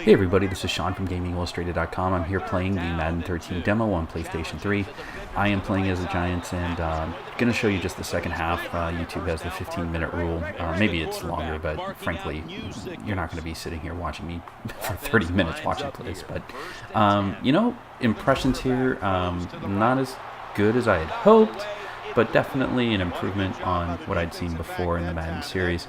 Hey everybody, this is Sean from GamingIllustrated.com. I'm here playing the Madden 13 demo on PlayStation 3. I am playing as the Giants and going to show you just the second half. YouTube has the 15-minute rule. Maybe it's longer, but frankly, you're not going to be sitting here watching me for 30 minutes watching this. But, impressions here, not as good as I had hoped, but definitely an improvement on what I'd seen before in the Madden series.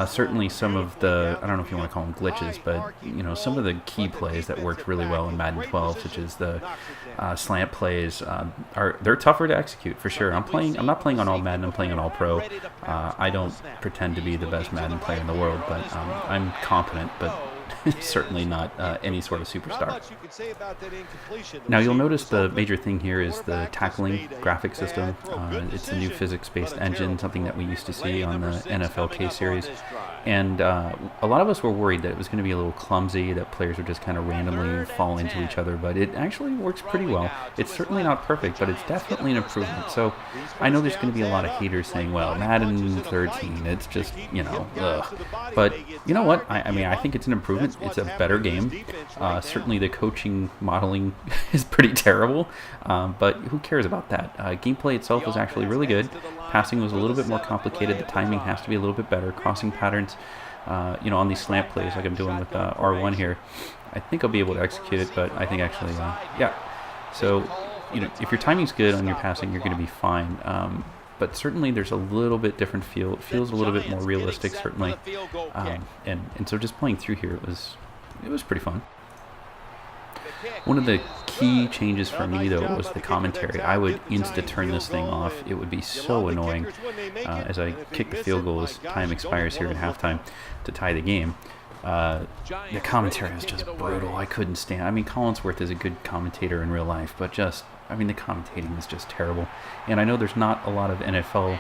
Certainly some of the, I don't know if you want to call them glitches, but some of the key plays that worked really well in Madden 12, such as the slant plays, they're tougher to execute for sure. I'm not playing on all Madden, I'm playing on all pro. I don't pretend to be the best Madden player in the world, but I'm competent, but certainly not any sort of superstar. Now you'll notice the major thing here is the tackling graphic system. It's a new physics-based engine, something that we used to see on the NFLK series. And a lot of us were worried that it was going to be a little clumsy, that players would just kind of randomly fall into each other, but it actually works pretty well. It's certainly not perfect, but it's definitely an improvement. So I know there's going to be a lot of haters saying, well, Madden 13, it's just, ugh. But you know what? I think it's an improvement. It's a better game. Certainly the coaching modeling is pretty terrible, but who cares about that? Gameplay itself was actually really good. Passing was a little bit more complicated. The timing has to be a little bit better. Crossing patterns, on these slant plays like I'm doing with R1 here, I think I'll be able to execute it, but I think actually, yeah. So, if your timing's good on your passing, you're going to be fine. But certainly there's a little bit different feel. It feels a little bit more realistic, certainly. And so just playing through here, it was pretty fun. One of the key changes for me, though, was the commentary. I would turn this thing off. It would be so annoying as I kick the field goal as time expires here at halftime to tie the game. The commentary was just brutal. I couldn't stand. Collinsworth is a good commentator in real life, but the commentating is just terrible. And I know there's not a lot of NFL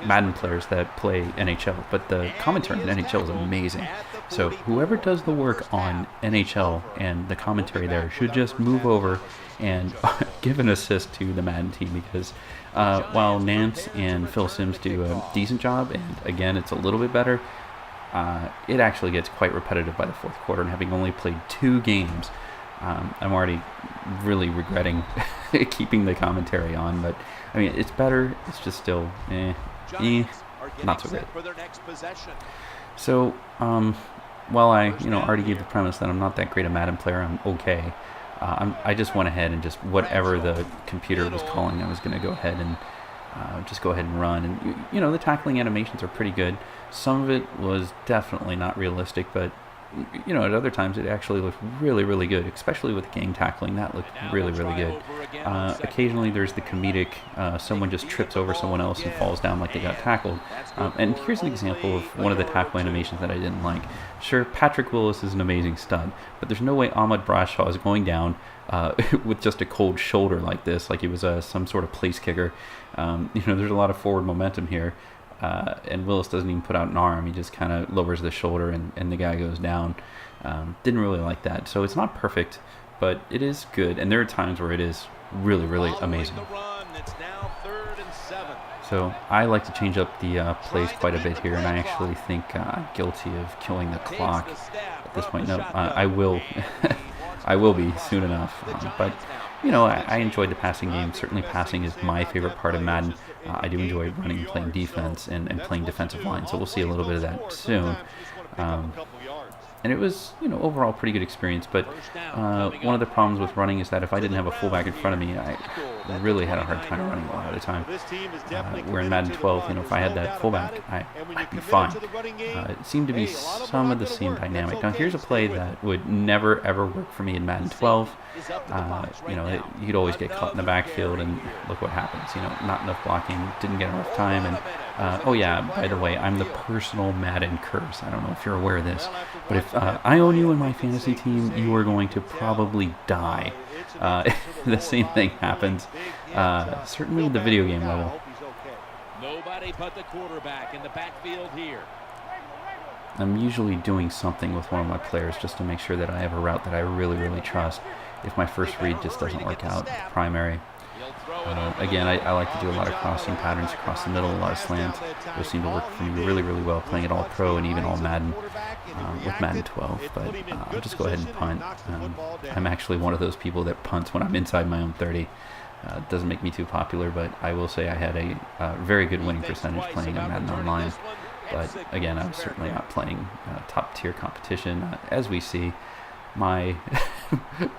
Madden players that play NHL, but the commentary in NHL is amazing. So whoever does the work on NHL and the commentary there should just move over and give an assist to the Madden team, because while Nance and Phil Simms do a decent job, and again, it's a little bit better, it actually gets quite repetitive by the fourth quarter, and having only played 2 games, I'm already really regretting keeping the commentary on. But it's better. It's just still not so good. So while I already gave the premise that I'm not that great a Madden player, I'm okay. I just went ahead and just whatever the computer was calling, I was going to go ahead and just go ahead and run. And the tackling animations are pretty good. Some of it was definitely not realistic, but at other times it actually looked really, really good, especially with gang tackling. That looked really, really good. Occasionally there's the comedic, someone just trips over someone else and falls down like they got tackled. And here's an example of one of the tackle animations that I didn't like. Sure, Patrick Willis is an amazing stud, but there's no way Ahmad Brashaw is going down with just a cold shoulder like this, like he was some sort of place kicker. There's a lot of forward momentum here. And Willis doesn't even put out an arm. He just kind of lowers the shoulder and the guy goes down. Didn't really like that. So it's not perfect, but it is good. And there are times where it is really, really amazing. So I like to change up the plays quite a bit here, and I actually think I'm guilty of killing the clock at this point. No, I will. I will be soon enough. But I enjoyed the passing game. Certainly passing is my favorite part of Madden. I do enjoy running and playing defense and playing defensive line, so we'll see a little bit of that soon. And it was, overall pretty good experience, but one of the problems with running is that if I didn't have a fullback in front of me, I really had a hard time running a lot of the time. Where in Madden 12, if I had that fullback, I'd be fine. It seemed to be some of the same dynamic. Now, here's a play that would never, ever work for me in Madden 12. You'd always get caught in the backfield, and look what happens. Not enough blocking, didn't get enough time, and oh yeah, by the way, I'm the personal Madden curse. I don't know if you're aware of this, but if I own you in my fantasy team, you are going to probably die. The same thing happens, certainly at the video game level. Nobody but the quarterback in the backfield here. I'm usually doing something with one of my players just to make sure that I have a route that I really, really trust if my first read just doesn't work out, primary. Again, I like to do a lot of crossing patterns across the middle, a lot of slants. Those seem to work for me really, really well, playing it all pro and even all Madden with Madden 12. But I'll just go ahead and punt. I'm actually one of those people that punts when I'm inside my own 30. It doesn't make me too popular, but I will say I had a very good winning percentage playing on Madden Online. But again, I was certainly not playing top tier competition. As we see, my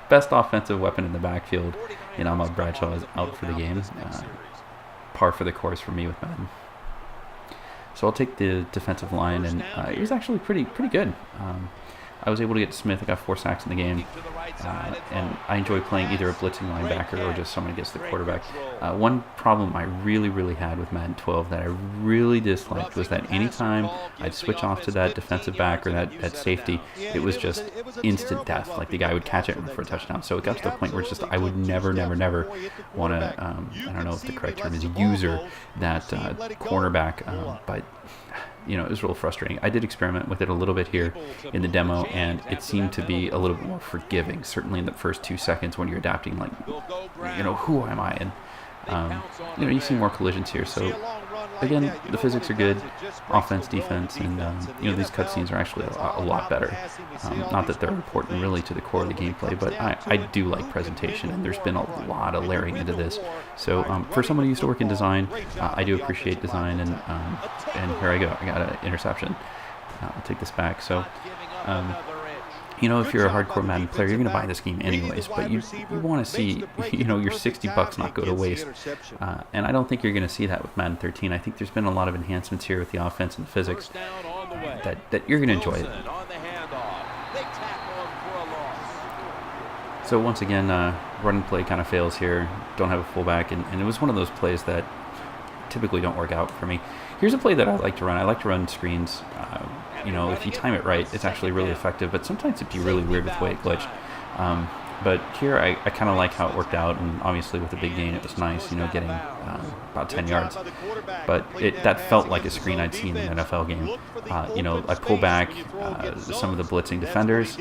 best offensive weapon in the backfield, Ahmad Bradshaw, is out for the game. Par for the course for me with Madden. So I'll take the defensive line, and it was actually pretty good. I was able to get Smith. I got 4 sacks in the game, and I enjoy playing either a blitzing linebacker or just someone against the quarterback. One problem I really had with Madden 12 that I really disliked was that anytime I'd switch off to that defensive back or that safety, it was just instant death. Like the guy would catch it for a touchdown. So it got to the point where it's just I would never want to, I don't know if the correct term is user that cornerback, but it was real frustrating. I did experiment with it a little bit here in the demo, and it seemed to be a little bit more forgiving, certainly in the first 2 seconds when you're adapting, like, who am I? And, you see more collisions here. So, again, the physics are good, offense, defense, and, these cutscenes are actually a lot better. Not that they're important really to the core of the gameplay, but I do like presentation, and there's been a lot of layering into this. So for someone who used to work in design, I do appreciate design, and here I go. I got an interception. I'll take this back. So, if you're a hardcore Madden player, you're going to buy this game anyways, but you want to see, your $60 not go to waste. And I don't think you're going to see that with Madden 13. I think there's been a lot of enhancements here with the offense and the physics that you're going to enjoy it. So once again, run and play kind of fails here. Don't have a fullback, and it was one of those plays that typically don't work out for me. Here's a play that I like to run. I like to run screens. If you time it right, it's actually really effective, but sometimes it'd be really weird with the way it glitched. But here, I kind of like how it worked out, and obviously with the big gain, it was nice, getting about 10 yards. But that felt like a screen I'd seen in an NFL game. I pull back some of the blitzing defenders,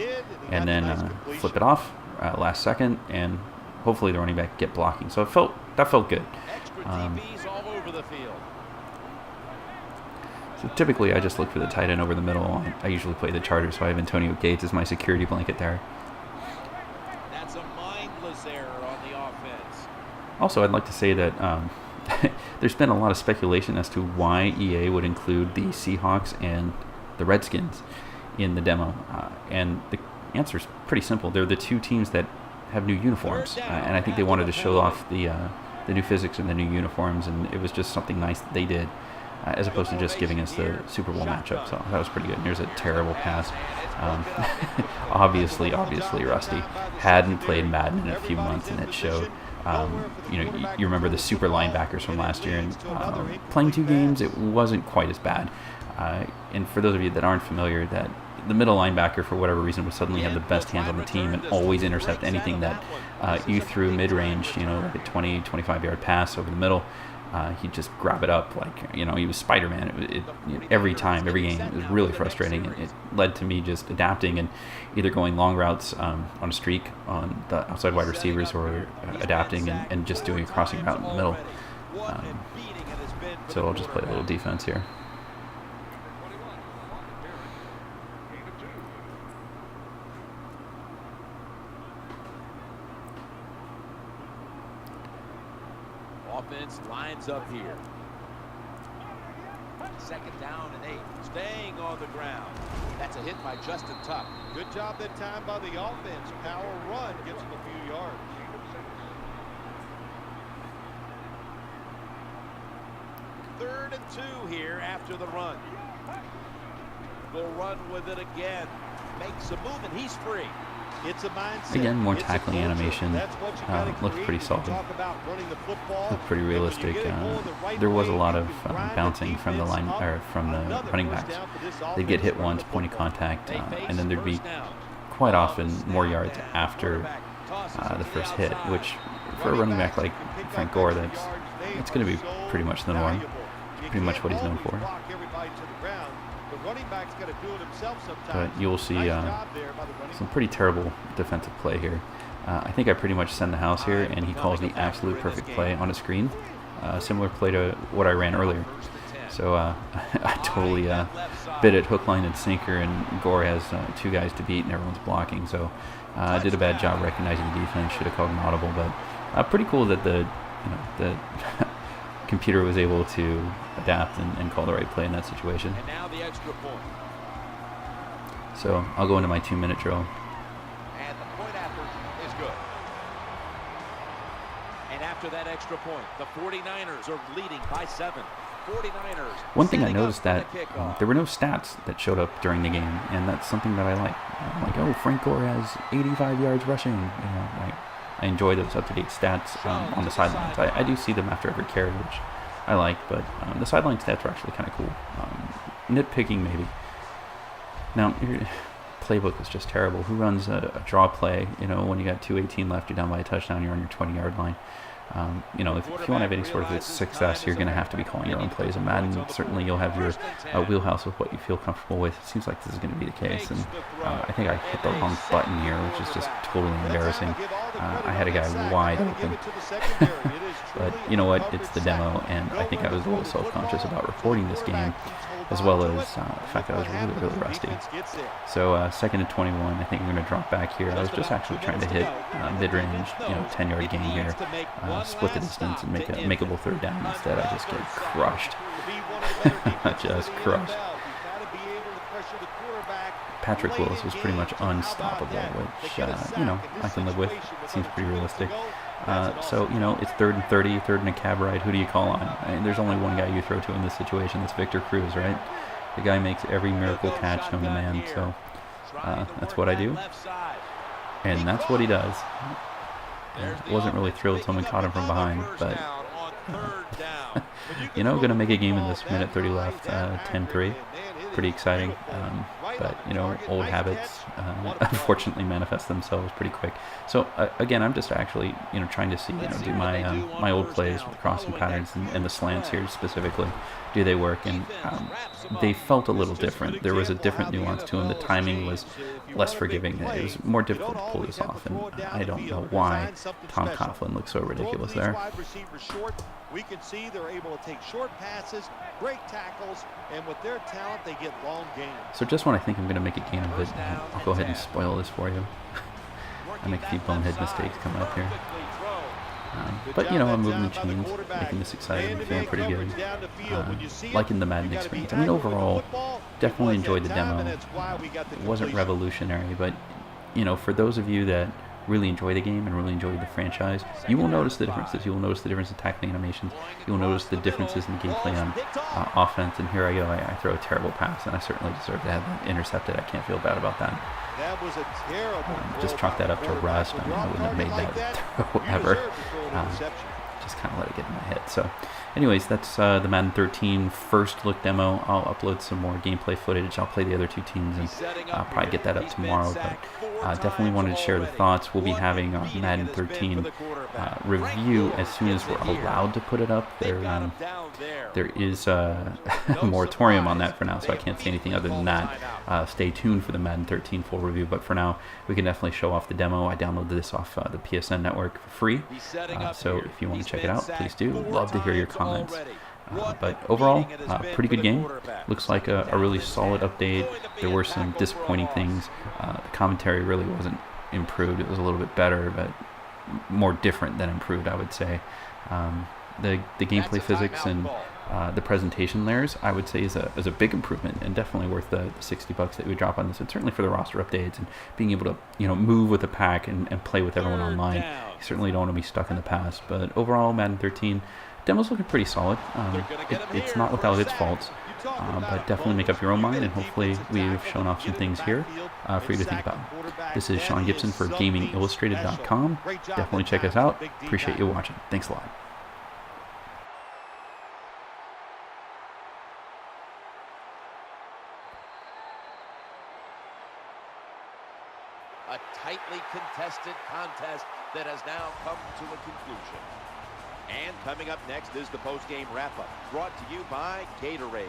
and then flip it off last second, and hopefully the running back get blocking. So that felt good. So typically, I just look for the tight end over the middle. I usually play the Chargers, so I have Antonio Gates as my security blanket there. That's a mindless error on the offense. Also, I'd like to say that there's been a lot of speculation as to why EA would include the Seahawks and the Redskins in the demo, and the answer is pretty simple. They're the 2 teams that have new uniforms, and I think they wanted to show off the new physics and the new uniforms, and it was just something nice that they did. As opposed to just giving us the Super Bowl matchup. So that was pretty good. And here's a terrible pass. Obviously rusty. Hadn't played Madden in a few months, and it showed. You remember the super linebackers from last year, and playing 2 games, it wasn't quite as bad. And for those of you that aren't familiar, that the middle linebacker, for whatever reason, would suddenly have the best hands on the team and always intercept anything that you threw mid-range, like a 20, 25-yard pass over the middle. He'd just grab it up like, he was Spider-Man. Every time, every game, it was really frustrating. It led to me just adapting and either going long routes on a streak on the outside wide receivers or adapting and just doing a crossing route in the middle. So I'll just play a little defense here. Offense lines up here. 2nd down and 8. Staying on the ground. That's a hit by Justin Tuck. Good job that time by the offense. Power run gets him a few yards. Third and 2 here after the run. They'll run with it again. Makes a move and he's free. It's a mindset. Again, more tackling animation. Looks pretty solid. Looked pretty realistic. There was a lot of bouncing from the line or from the running backs. They'd get hit once, point of contact, and then there'd be quite often more yards after the first hit, which for a running back like Frank Gore, that's going to be pretty much the norm. Pretty much what he's known for. The running back's got to do it himself sometimes. But you'll see some pretty terrible defensive play here. I think I pretty much send the house here, and he calls the absolute perfect play on a screen. Similar play to what I ran earlier. So I totally bit it hook, line, and sinker, and Gore has 2 guys to beat, and everyone's blocking. So I did a bad job recognizing the defense. Should have called an audible, but pretty cool that the computer was able to adapt and call the right play in that situation. And now the extra point. So I'll go into my 2-minute drill. And the point after is good. And after that extra point, the 49ers are leading by 7. 49ers. One thing I noticed that there were no stats that showed up during the game, and that's something that I like. I'm like, oh, Frank Gore has 85 yards rushing. I enjoy those up-to-date stats on the sidelines. I do see them after every carry, which I like, but the sideline stats are actually kind of cool. Nitpicking maybe. Now, your playbook is just terrible. Who runs a draw play? When you got 2:18 left, you're down by a touchdown, you're on your 20-yard line. If you want to have any sort of success, you're going to have to be calling your own plays in Madden. Certainly, you'll have your wheelhouse with what you feel comfortable with. It seems like this is going to be the case, and I think I hit the wrong button here, which is just totally embarrassing. I had a guy wide open, but you know what? It's the demo, and I think I was a little self-conscious about recording this game, as well as the fact that I was really, really rusty. So 2nd and 21, I think I'm going to drop back here. I was just actually trying to hit mid-range, 10-yard gain here, split the distance and make a makeable 3rd down. Instead, I just get crushed. Just crushed. Patrick Willis was pretty much unstoppable, which, I can live with. It seems pretty realistic. So, it's 3rd and 30, 3rd and a cab ride. Who do you call on? I mean, there's only one guy you throw to in this situation. That's Victor Cruz, right? The guy makes every miracle catch known to man. So that's what I do. And that's what he does. I wasn't really thrilled someone caught him from behind, but, going to make a game in this minute 30 left, 10-3. Pretty exciting, but old habits unfortunately manifest themselves pretty quick. So again, I'm just actually trying to see do my old plays with crossing patterns and the slants here specifically, do they work? And they felt a little different. There was a different nuance to them. The timing was less forgiving. It was more difficult to pull this off, and I don't know why Tom Coughlin looks so ridiculous there. We can see they're able to take short passes, break tackles, and with their talent, they get long gains. So just when I think I'm going to make a game of it, I'll go ahead and spoil this for you. I make a few bonehead mistakes coming up here. But, I'm moving the chains, making this exciting, feeling pretty good. Liking the Madden experience. I mean, overall, definitely enjoyed the demo. It wasn't revolutionary, but, for those of you that really enjoy the game and really enjoy the franchise, you will notice the differences. You will notice the difference in tackling animations. You will notice the differences in the gameplay on offense. And here I go. I throw a terrible pass, and I certainly deserve to have that intercepted. I can't feel bad about that. That was a terrible just chalk that up to rust. I mean, I wouldn't have made that throw ever. Just kind of let it get in my head. So anyways, that's the Madden 13 first look demo. I'll upload some more gameplay footage. I'll play the other 2 teams and probably get that up tomorrow. But definitely wanted to share the thoughts. We'll be having a Madden 13 review as soon as we're allowed to put it up. There is a moratorium on that for now, so I can't say anything other than that. Stay tuned for the Madden 13 full review, but for now, we can definitely show off the demo. I downloaded this off the PSN network for free, so if you want to check it out, please do. Love to hear your comments. But overall, pretty good game. Looks like a really solid update. There were some disappointing things. The commentary really wasn't improved. It was a little bit better, but more different than improved, I would say. The gameplay physics and the presentation layers, I would say, is a big improvement, and definitely worth the $60 that we drop on this. And certainly for the roster updates and being able to move with the pack and play with everyone online. You certainly don't want to be stuck in the past. But overall, Madden 13 demo's looking pretty solid. It's not without its faults, but definitely make up your own mind, and hopefully we've shown off some things here for you to think about. This is Sean Gibson for GamingIllustrated.com. Definitely check us out. Appreciate you watching. Thanks a lot. A tightly contested contest that has now come to a conclusion. And coming up next is the post-game wrap-up, brought to you by Gatorade.